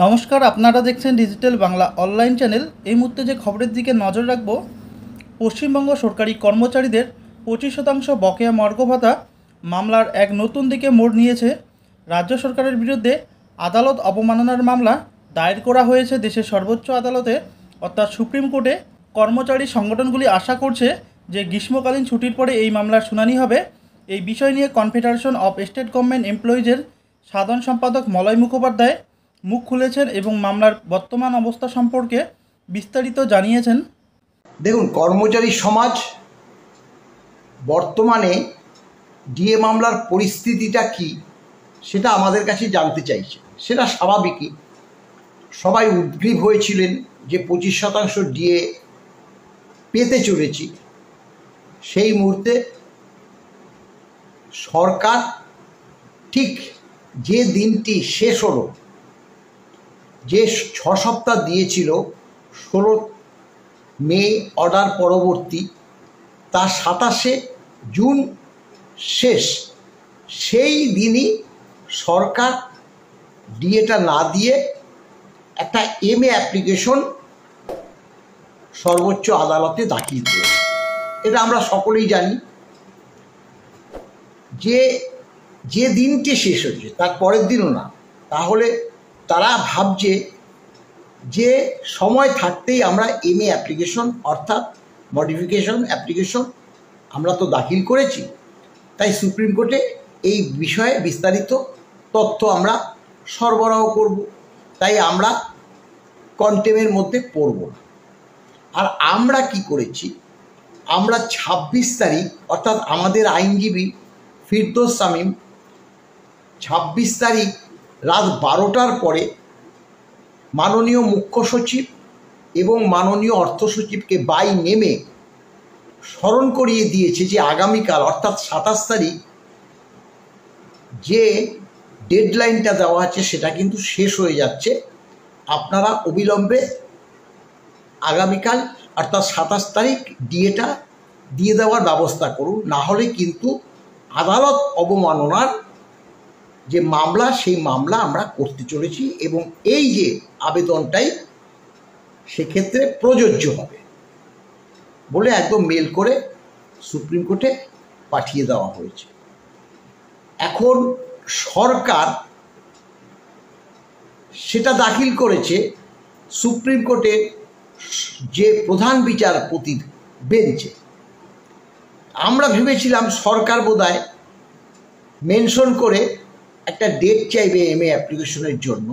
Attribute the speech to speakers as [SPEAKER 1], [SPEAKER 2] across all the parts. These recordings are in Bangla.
[SPEAKER 1] নমস্কার, আপনারা দেখছেন ডিজিটাল বাংলা অনলাইন চ্যানেল। এই মুহূর্তে যে খবরের দিকে নজর রাখব, পশ্চিমবঙ্গ সরকারি কর্মচারীদের 25% বকেয়া মর্গ ভাতা মামলার এক নতুন দিকে মোড় নিয়েছে। রাজ্য সরকারের বিরুদ্ধে আদালত অবমাননার মামলা দায়ের করা হয়েছে দেশের সর্বোচ্চ আদালতে, অর্থাৎ সুপ্রিম কোর্টে। কর্মচারী সংগঠনগুলি আশা করছে যে গ্রীষ্মকালীন ছুটির পরে এই মামলার শুনানি হবে। এই বিষয় নিয়ে কনফেডারেশন অফ স্টেট গভর্নমেন্ট এমপ্লয়িজের সাধারণ সম্পাদক মলয় মুখোপাধ্যায় মুখ খুলেছেন এবং মামলার বর্তমান অবস্থা সম্পর্কে বিস্তারিত জানিয়েছেন।
[SPEAKER 2] দেখুন, কর্মচারী সমাজ বর্তমানে ডিএ মামলার পরিস্থিতিটা কি সেটা আমাদের কাছে জানতে চাইছে। সেটা স্বাভাবিকই, সবাই উদ্গ্রীব হয়েছিলেন যে 25% ডিএ পেতে চলেছি। সেই মুহূর্তে সরকার ঠিক যে দিনটি শেষ হলো, যে 6 সপ্তাহ দিয়েছিল 16 মে অর্ডার পরবর্তী, তার 27শে জুন শেষ, সেই দিনই সরকার ডিএটা না দিয়ে একটা এমএ অ্যাপ্লিকেশন সর্বোচ্চ আদালতে দাখিল করেছে। এটা আমরা সকলেই জানি যে যে দিনটি শেষ হয়েছে তার পরের দিনও না। তাহলে তারা ভাবছে যে সময় থাকতেই আমরা এমএ অ্যাপ্লিকেশন অর্থাৎ মডিফিকেশন অ্যাপ্লিকেশন আমরা তো দাখিল করেছি, তাই সুপ্রিম কোর্টে এই বিষয়ে বিস্তারিত তথ্য আমরা সরবরাহ করব, তাই আমরা কন্টেমের মধ্যে পড়ব না। আর আমরা কি করেছি, আমরা 26 তারিখ অর্থাৎ আমাদের আইনজীবী ফিরদৌস শামীম 26 তারিখ রাত 12টার পরে মাননীয় মুখ্য সচিব এবং মাননীয় অর্থ সচিবকে বাই নেমে স্মরণ করিয়ে দিয়েছে যে আগামীকাল অর্থাৎ 27 তারিখ যে ডেডলাইনটা দেওয়া আছে সেটা কিন্তু শেষ হয়ে যাচ্ছে। আপনারা অবিলম্বে আগামীকাল অর্থাৎ 27 তারিখ ডিএটা দিয়ে দেওয়ার ব্যবস্থা করুন, না হলে কিন্তু আদালত অবমাননার যে মামলা সেই মামলা আমরা করতে চলেছি এবং এই যে আবেদনটাই সেক্ষেত্রে প্রযোজ্য হবে বলে একদম মেল করে সুপ্রিম কোর্টে পাঠিয়ে দেওয়া হয়েছে। এখন সরকার সেটা দাখিল করেছে সুপ্রিম কোর্টের যে প্রধান বিচারপতির বেঞ্চে। আমরা ভেবেছিলাম সরকার বোধহয় মেনশন করে একটা ডেট চাইবে এমএ অ্যাপ্লিকেশনের জন্য,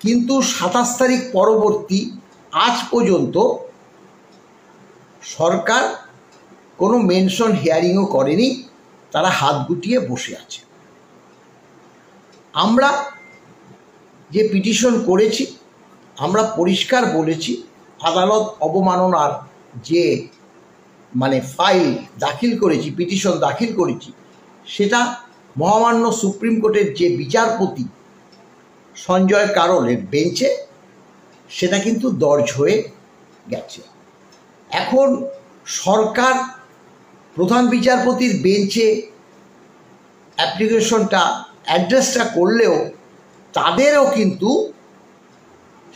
[SPEAKER 2] কিন্তু 27 তারিখ পরবর্তী আজ পর্যন্ত সরকার কোনো মেনশন হিয়ারিংও করেনি, তারা হাত গুটিয়ে বসে আছে। আমরা যে পিটিশন করেছি আমরা পরিষ্কার বলেছি আদালত অবমাননার যে ফাইল দাখিল করেছি, পিটিশন দাখিল করেছি, সেটা মহামান্য সুপ্রিম কোর্টের যে বিচারপতি সঞ্জয় কারোলের বেঞ্চে সেটা কিন্তু দর্জ হয়ে গেছে। এখন সরকার প্রধান বিচারপতির বেঞ্চে অ্যাপ্লিকেশনটা অ্যাড্রেসটা করলেও তাদেরও কিন্তু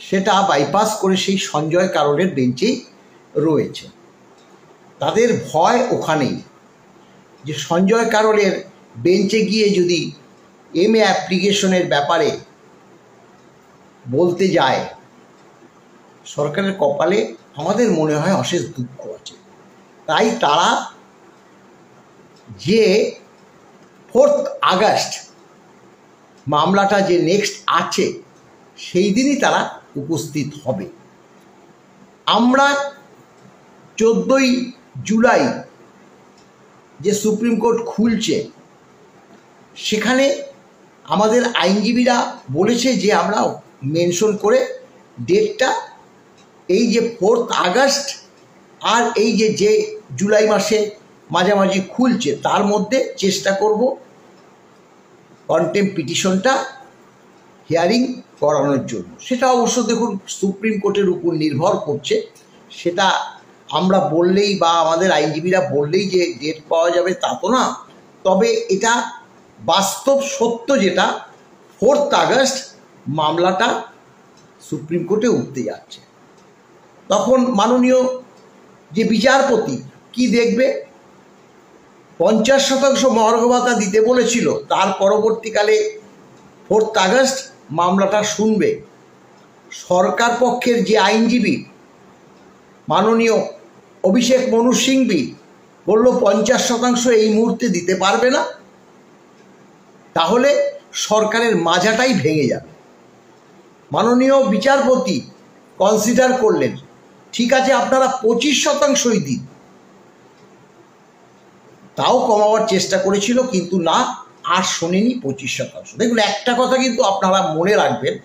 [SPEAKER 2] সেটা বাইপাস করে সেই সঞ্জয় কারোলের বেঞ্চেই রয়েছে। তাদের ভয় ওখানেই যে সঞ্জয় কারোলের বেঞ্চে গিয়ে যদি এমএ অ্যাপ্লিকেশনের ব্যাপারে বলতে যায়, সরকারের কপালে আমাদের মনে হয় অশেষ দুঃখ আছে। তাই তারা যে 4 আগস্ট মামলাটা যে নেক্সট আছে সেই দিনই তারা উপস্থিত হবে। আমরা 14ই জুলাই যে সুপ্রিম কোর্ট খুলছে সেখানে আমাদের আইনজীবীরা বলেছে যে আমরা মেনশন করে ডেটটা এই যে 4 আগস্ট আর এই যে জুলাই মাসে মাঝামাঝি খুলছে তার মধ্যে চেষ্টা করব কন্টেম্প পিটিশনটা হিয়ারিং করানোর জন্য। সেটা অবশ্য দেখুন সুপ্রিম কোর্টের উপর নির্ভর করছে, সেটা আমরা বললেই বা আমাদের আইনজীবীরা বললেই যে ডেট পাওয়া যাবে তা তো না। তবে এটা বাস্তব সত্য যেটা 4 আগস্ট মামলাটা সুপ্রিম কোর্টে উঠতে যাচ্ছে। তখন মাননীয় যে বিচারপতি কি দেখবে, 50% মহার্ঘ ভাতা দিতে বলেছিল, তার পরবর্তীকালে 4 আগস্ট মামলাটা শুনবে। সরকার পক্ষের যে আইনজীবী মাননীয় অভিষেক মনু সিংভি বলল 50% এই মুহূর্তে দিতে পারবে না, তাহলে সরকারের মাজাটাই ভেঙে যাবে। মাননীয় বিচারপতি কনসিডার করলেন, ঠিক আছে আপনারা 25%ই দিন। তাও কমাবার চেষ্টা করেছিল, কিন্তু না, আর শোনেনি 25%। দেখুন, একটা কথা কিন্তু আপনারা মনে রাখবেন,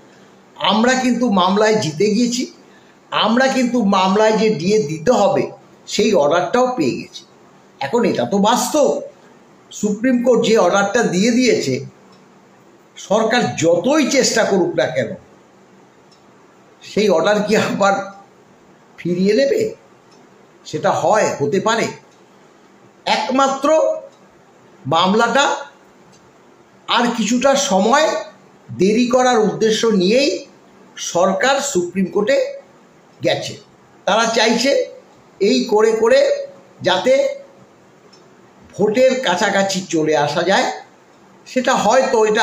[SPEAKER 2] আমরা কিন্তু মামলায় জিতে গিয়েছি, আমরা কিন্তু মামলায় যে ডিএ দিতে হবে সেই অর্ডারটাও পেয়ে গেছি। এখন এটা তো বাস্তব, সুপ্রিম কোর্ট যে অর্ডারটা দিয়ে দিয়েছে, সরকার যতই চেষ্টা করুক না কেন সেই অর্ডার কি আবার ফিরিয়ে নেবে? সেটা হতে পারে? একমাত্র মামলাটা আর কিছুটা সময় দেরি করার উদ্দেশ্য নিয়েই সরকার সুপ্রিম কোর্টে গেছে। তারা চাইছে এই করে করে যাতে ভোটের কাছাকাছি চলে আসা যায়। সেটা হয়তো, এটা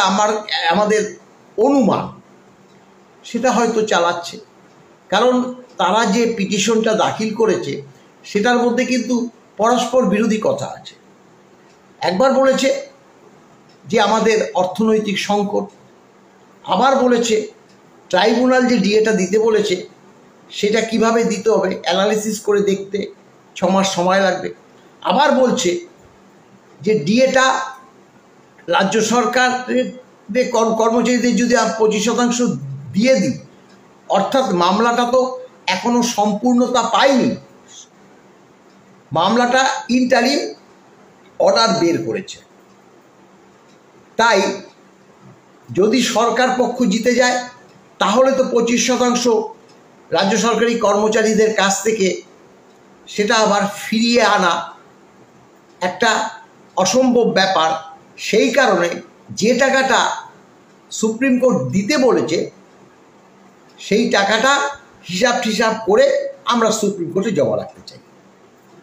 [SPEAKER 2] আমাদের অনুমান, সেটা হয়তো চালাচ্ছে। কারণ তারা যে পিটিশনটা দাখিল করেছে সেটার মধ্যে কিন্তু পরস্পর বিরোধী কথা আছে। একবার বলেছে যে আমাদের অর্থনৈতিক সংকট, আবার বলেছে ট্রাইব্যুনাল যে ডিএটা দিতে বলেছে সেটা কিভাবে দিতে হবে অ্যানালিসিস করে দেখতে 6 মাস সময় লাগবে। আবার বলছে যে ডিএটা রাজ্য সরকারের কর্মচারীদের যদি 25% দিয়ে দিই, অর্থাৎ মামলাটা তো এখনো সম্পূর্ণতা পায়নি, মামলাটা ইন্টারিম অর্ডার বের করেছে। তাই যদি সরকার পক্ষ জিতে যায় তাহলে তো 25% রাজ্য সরকারি কর্মচারীদের কাছ থেকে সেটা আবার ফিরিয়ে আনা একটা অসম্ভব ব্যাপার। সেই কারণে যে টাকাটা সুপ্রিম কোর্ট দিতে বলেছে সেই টাকাটা হিসাব করে আমরা সুপ্রিম কোর্টে জমা রাখতে চাই।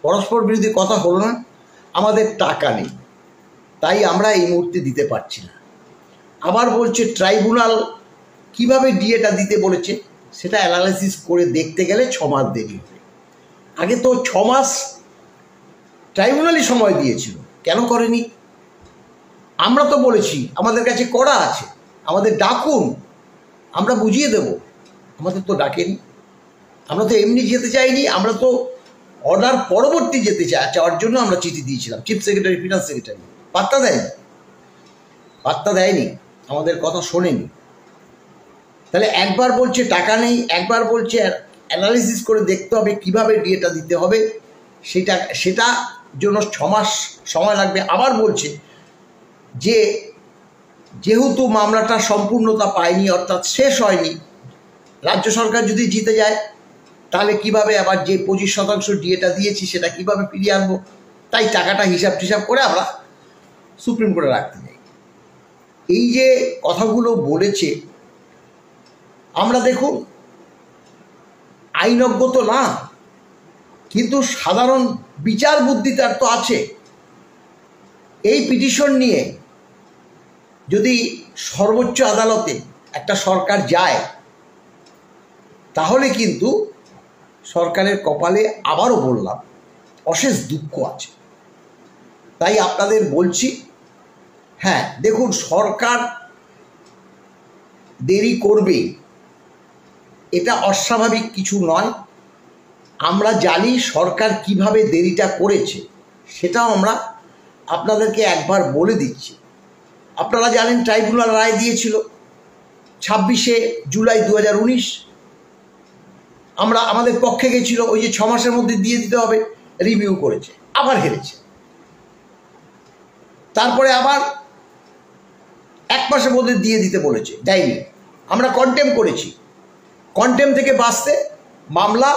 [SPEAKER 2] পরস্পর বিরোধী কথা হলো না, আমাদের টাকা নেই তাই আমরা এই মুহূর্তে দিতে পারছি না। আবার বলছে ট্রাইব্যুনাল কিভাবে ডিএটা দিতে বলেছে সেটা অ্যানালাইসিস করে দেখতে গেলে 6 মাস দেরি হবে। আগে তো 6 মাস ট্রাইব্যুনালই সময় দিয়েছিল, কেন করেনি? আমরা তো বলেছি আমাদের কাছে করা আছে, আমাদের ডাকুন, আমরা বুঝিয়ে দেব। আমাদের তো ডাকেনি। আমরা তো এমনি যেতে চাইনি, আমরা তো অর্ডার পরবর্তী যেতে চাওয়ার জন্য আমরা চিঠি দিয়েছিলাম। চিফ সেক্রেটারি, ফিনান্স সেক্রেটারি পাত্তা দেয়নি, আমাদের কথা শোনেনি। তাহলে একবার বলছে টাকা নেই, একবার বলছে অ্যানালিসিস করে দেখতে হবে কিভাবে ডিএটা দিতে হবে, সেটা জন্য 6 মাস সময় লাগবে। আবার বলছে যে যেহেতু মামলাটা সম্পূর্ণতা পায়নি, অর্থাৎ শেষ হয়নি, রাজ্য সরকার যদি জিতে যায় তাহলে কিভাবে আবার যে 25% ডিএটা দিয়েছি সেটা কিভাবে ফিরিয়ে আনবো, তাই টাকাটা হিসাব করে আমরা সুপ্রিম কোর্টে রাখতে চাই। এই যে কথাগুলো বলেছে, আমরা দেখুন আইনজ্ঞ তো না, কিন্তু সাধারণ বিচার বুদ্ধি তার তো আছে। এই পিটিশন নিয়ে যদি সর্বোচ্চ আদালতে একটা সরকার যায় তাহলে কিন্তু সরকারের কপালে, আবারও বললাম, অশেষ দুঃখ আছে। তাই আপনাদের বলছি, হ্যাঁ দেখুন, সরকার দেরি করবে এটা অস্বাভাবিক কিছু নয়। আমরা জানি সরকার কিভাবে দেরিটা করেছে, সেটাও আমরা আপনাদেরকে একবার বলে দিচ্ছি। আপনারা জানেন ট্রাইব্যুনাল রায় দিয়েছিল 26শে জুলাই 2019। আমাদের পক্ষে গেছিল, ওই যে 6 মাসের মধ্যে দিয়ে দিতে হবে, রিভিউ করেছে, আবার হেরেছে। তারপরে আবার 1 মাসের মধ্যে দিয়ে দিতে বলেছে, দেয়নি। আমরা কন্টেম করেছি, কন্টেম থেকে বাঁচতে মামলা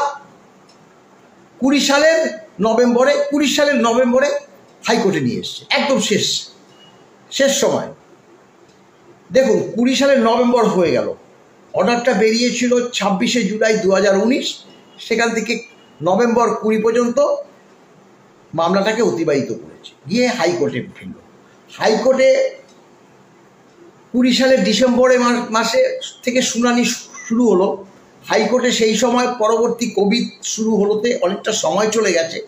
[SPEAKER 2] 20 সালের নভেম্বরে হাইকোর্টে নিয়ে এসছে, একদম শেষ সময়। দেখুন 20 সালের নভেম্বর হয়ে গেল, অর্ডারটা বেরিয়েছিল 26শে জুলাই 2019, সেখান থেকে নভেম্বর 20 পর্যন্ত মামলাটাকে অতিবাহিত করেছে, গিয়ে হাইকোর্টে ফেলল। হাইকোর্টে 20 সালের ডিসেম্বরে মাসে থেকে শুনানি শুরু হলো। হাইকোর্টে সেই সময় পরবর্তী কোভিড শুরু হলোতে অনেকটা সময় চলে গেছে।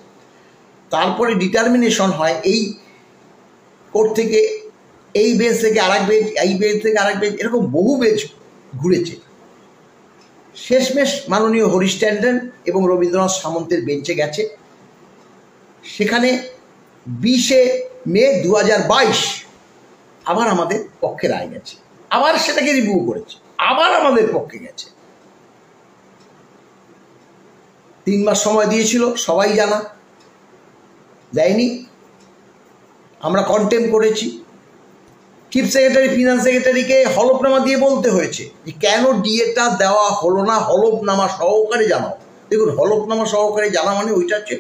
[SPEAKER 2] তারপরে ডিটারমিনেশন হয় এই কোর্ট থেকে, এই বেঞ্চ থেকে আরেক বেঞ্চ, এই বেঞ্চ থেকে আরেক বেঞ্চ, এরকম বহু বেঞ্চ ঘুরেছে। শেষমেশ মাননীয় হরিশ ট্যান্ডন এবং রবীন্দ্রনাথ সামন্তের বেঞ্চে গেছে। সেখানে 20শে মে 2022 আবার আমাদের পক্ষে রায় গেছে, আবার সেটাকে রিভিউ করেছে, আবার আমাদের পক্ষে গেছে। 3 মাস সময় দিয়েছিল, সবাই জানা, দেয়নি। আমরা কন্টেম্প করেছি। চিফ সেক্রেটারি, ফিনান্স সেক্রেটারিকে হলফনামা দিয়ে বলতে হয়েছে যে কেন ডিএটা দেওয়া হলো না, হলফনামা সহকারে জানাও। দেখুন, হলফনামা সহকারে জানা মানে ওইটা হচ্ছে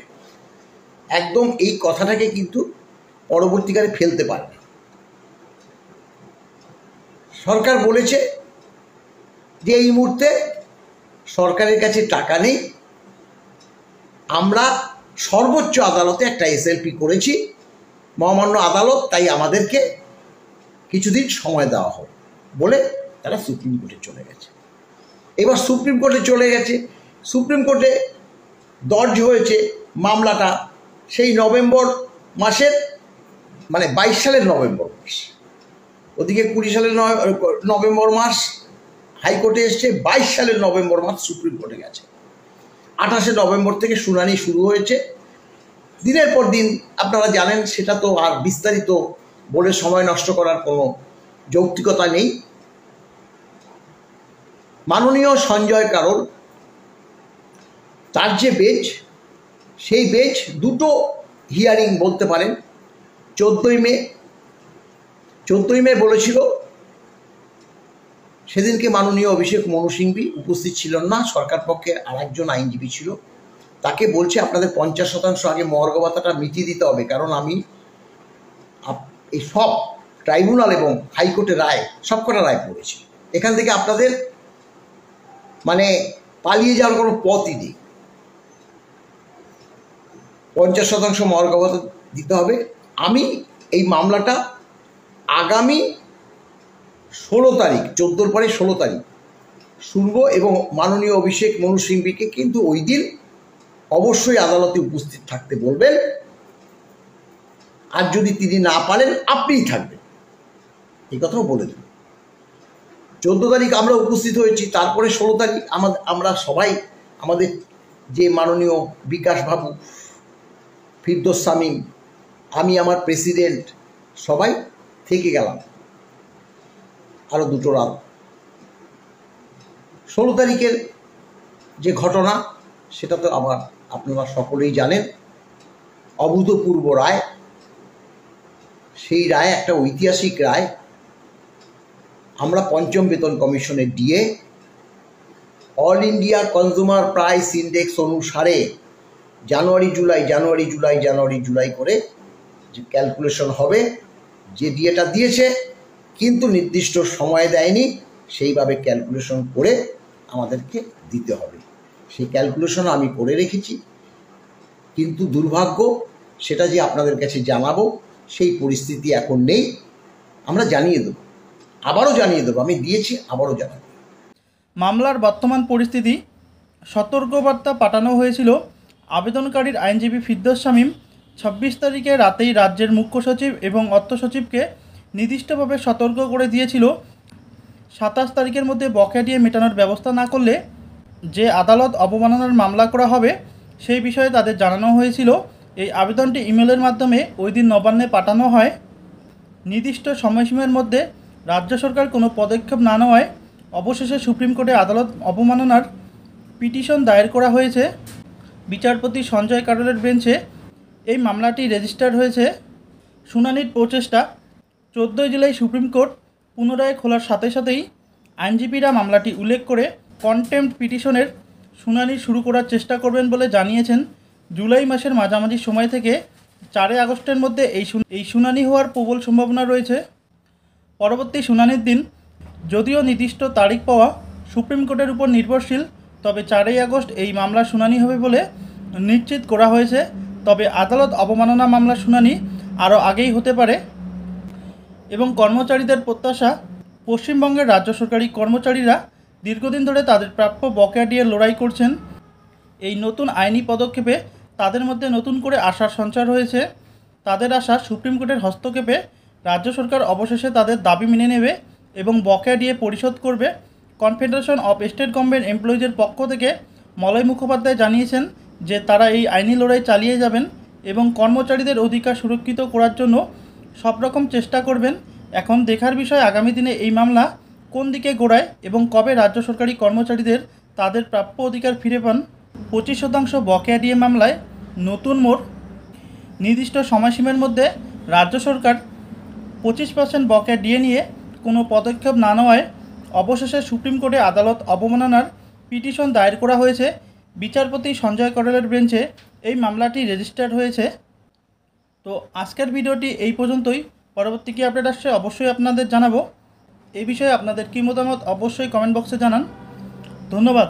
[SPEAKER 2] একদম এই কথাটাকে কিন্তু পরবর্তীকালে ফেলতে পারে না। সরকার বলেছে যে এই মুহূর্তে সরকারের কাছে টাকা নেই, আমরা সর্বোচ্চ আদালতে একটা এসএলপি করেছি, মহামান্য আদালত তাই আমাদেরকে কিছুদিন সময় দেওয়া হবে বলে তারা সুপ্রিম কোর্টে চলে গেছে। এবার সুপ্রিম কোর্টে চলে গেছে, সুপ্রিম কোর্টে দর্জ হয়েছে মামলাটা সেই নভেম্বর মাসের, মানে 22 সালের নভেম্বর মাস। ওদিকে 20 সালের নভেম্বর মাস হাইকোর্টে এসছে, 22 সালের নভেম্বর মাস সুপ্রিম কোর্টে গেছে। 28শে নভেম্বর থেকে শুনানি শুরু হয়েছে। দিনের পর দিন আপনারা জানেন, সেটা তো আর বিস্তারিত বলে সময় নষ্ট করার কোনো যৌক্তিকতা নেই। মাননীয় সঞ্জয় কারোল, তার যে বেঞ্চ, সেই বেঞ্চ দুটো হিয়ারিং বলতে পারেন। 14ই মে বলেছিল, সেদিনকে মাননীয় অভিষেক মনু সিংভি উপস্থিত ছিলেন না, সরকার পক্ষে আরেকজন আইনজীবী ছিল। তাকে বলছে আপনাদের 50% আগে মহার্ঘ ভাতাটা মিটিয়ে দিতে হবে, কারণ আমি এই সব ট্রাইব্যুনাল এবং হাইকোর্টের রায়, সবকটা রায় পড়েছি, এখান থেকে আপনাদের মানে পালিয়ে যাওয়ার কোনো পথই নেই। 50% মহার্ঘ ভাতা দিতে হবে। আমি এই মামলাটা আগামী 16 তারিখ, 14 পরে 16 তারিখ শুনব এবং মাননীয় অভিষেক মনু সিংভিকে কিন্তু ওই দিন অবশ্যই আদালতে উপস্থিত থাকতে বলবেন। আর যদি তিনি না পারেন, আপনিই থাকবেন, এই কথাও বলে দেবেন। 14 তারিখ আমরা উপস্থিত হয়েছি, তারপরে 16 তারিখ আমরা সবাই, আমাদের যে মাননীয় বিকাশ বাবু, ফিরদৌস শামীম, আমি, আমার প্রেসিডেন্ট, সবাই থেকে গেলাম আরও 2টো রাত। 16 তারিখের যে ঘটনা, সেটা তো আবার আপনারা সকলেই জানেন, অভূতপূর্ব রায়। সেই রায় একটা ঐতিহাসিক রায়। আমরা 5ম বেতন কমিশনের DA, all India consumer price index অনুসারে জানুয়ারি জুলাই করে যে ক্যালকুলেশন হবে, যে ডিএটা দিয়েছে কিন্তু নির্দিষ্ট সময় দেয়নি, সেইভাবে ক্যালকুলেশন করে আমাদেরকে দিতে হবে। সেই ক্যালকুলেশন আমি করে রেখেছি, কিন্তু দুর্ভাগ্য সেটা যে আপনাদের কাছে জানাবো সেই পরিস্থিতি এখন নেই। আমরা জানিয়ে দেবো, আবারও জানিয়ে দেবো, আমি দিয়েছি, আবারও জানাবো।
[SPEAKER 1] মামলার বর্তমান পরিস্থিতি, সতর্কবার্তা পাঠানো হয়েছিল আবেদনকারীর আইনজীবী ফিরদৌস শামীম 26 তারিখে রাতেই রাজ্যের মুখ্য সচিব এবং অর্থ সচিবকে নির্দিষ্টভাবে সতর্ক করে দিয়েছিল 27 তারিখের মধ্যে বকেয়া দিয়ে মেটানোর ব্যবস্থা না করলে যে আদালত অবমাননার মামলা করা হবে সেই বিষয়ে তাদের জানানো হয়েছিল। এই আবেদনটি ইমেলের মাধ্যমে ওই দিন নবান্নে পাঠানো হয়। নির্দিষ্ট সময়সীমার মধ্যে রাজ্য সরকার কোনো পদক্ষেপ না নেওয়ায় অবশেষে সুপ্রিম কোর্টে আদালত অবমাননার পিটিশন দায়ের করা হয়েছে। বিচারপতি সঞ্জয় কারোলের বেঞ্চে এই মামলাটি রেজিস্টার্ড হয়েছে। শুনানির প্রচেষ্টা 14 জুলাই সুপ্রিম কোর্ট পুনরায় খোলার সাথে সাথেই আইনজীবীরা মামলাটি উল্লেখ করে কন্টেম্পট পিটিশনের শুনানি শুরু করার চেষ্টা করবেন বলে জানিয়েছেন। জুলাই মাসের মাঝামাঝি সময় থেকে 4 আগস্টের মধ্যে এই শুনানি হওয়ার প্রবল সম্ভাবনা রয়েছে। পরবর্তী শুনানির দিন যদিও নির্দিষ্ট তারিখ পাওয়া সুপ্রিম কোর্টের উপর নির্ভরশীল। তবে 4ই আগস্ট এই মামলার শুনানি হবে বলে নিশ্চিত করা হয়েছে। তবে আদালত অবমাননা মামলার শুনানি আরও আগেই হতে পারে এবং কর্মচারীদের প্রত্যাশা, পশ্চিমবঙ্গের রাজ্য সরকারি কর্মচারীরা দীর্ঘদিন ধরে তাদের প্রাপ্য বকেয়া দিয়ে লড়াই করছেন। এই নতুন আইনি পদক্ষেপে তাদের মধ্যে নতুন করে আশার সঞ্চার হয়েছে। তাদের আশা সুপ্রিম কোর্টের হস্তক্ষেপে রাজ্য সরকার অবশেষে তাদের দাবি মেনে নেবে এবং বকেয়া দিয়ে পরিশোধ করবে। কনফেডারেশন অফ স্টেট গভর্নমেন্ট এমপ্লয়িজের পক্ষ থেকে মলয় মুখোপাধ্যায় জানিয়েছেন যে তারা এই আইনি লড়াই চালিয়ে যাবেন এবং কর্মচারীদের অধিকার সুরক্ষিত করার জন্য সব রকম চেষ্টা করবেন। এখন দেখার বিষয় আগামী দিনে এই মামলা কোন দিকে গোড়ায় এবং কবে রাজ্য সরকারি কর্মচারীদের তাদের প্রাপ্য অধিকার ফিরে পান। 25% বকেয়া দিয়ে মামলায় নতুন মোড়। নির্দিষ্ট সময়সীমার মধ্যে রাজ্য সরকার 25% বকেয়া দিয়ে নিয়ে কোনো পদক্ষেপ না নেওয়ায় অবশেষে সুপ্রিম কোর্টে আদালত অবমাননার পিটিশন দায়ের করা হয়েছে। বিচারপতি সঞ্জয় করলের বেঞ্চে এই মামলাটি রেজিস্টার্ড হয়েছে। তো আজকের ভিডিওটি এই পর্যন্তই। পরবর্তী কী আপডেট আসছে অবশ্যই আপনাদের জানাবো। এই বিষয়ে আপনাদের কী মতামত অবশ্যই কমেন্ট বক্সে জানান। ধন্যবাদ।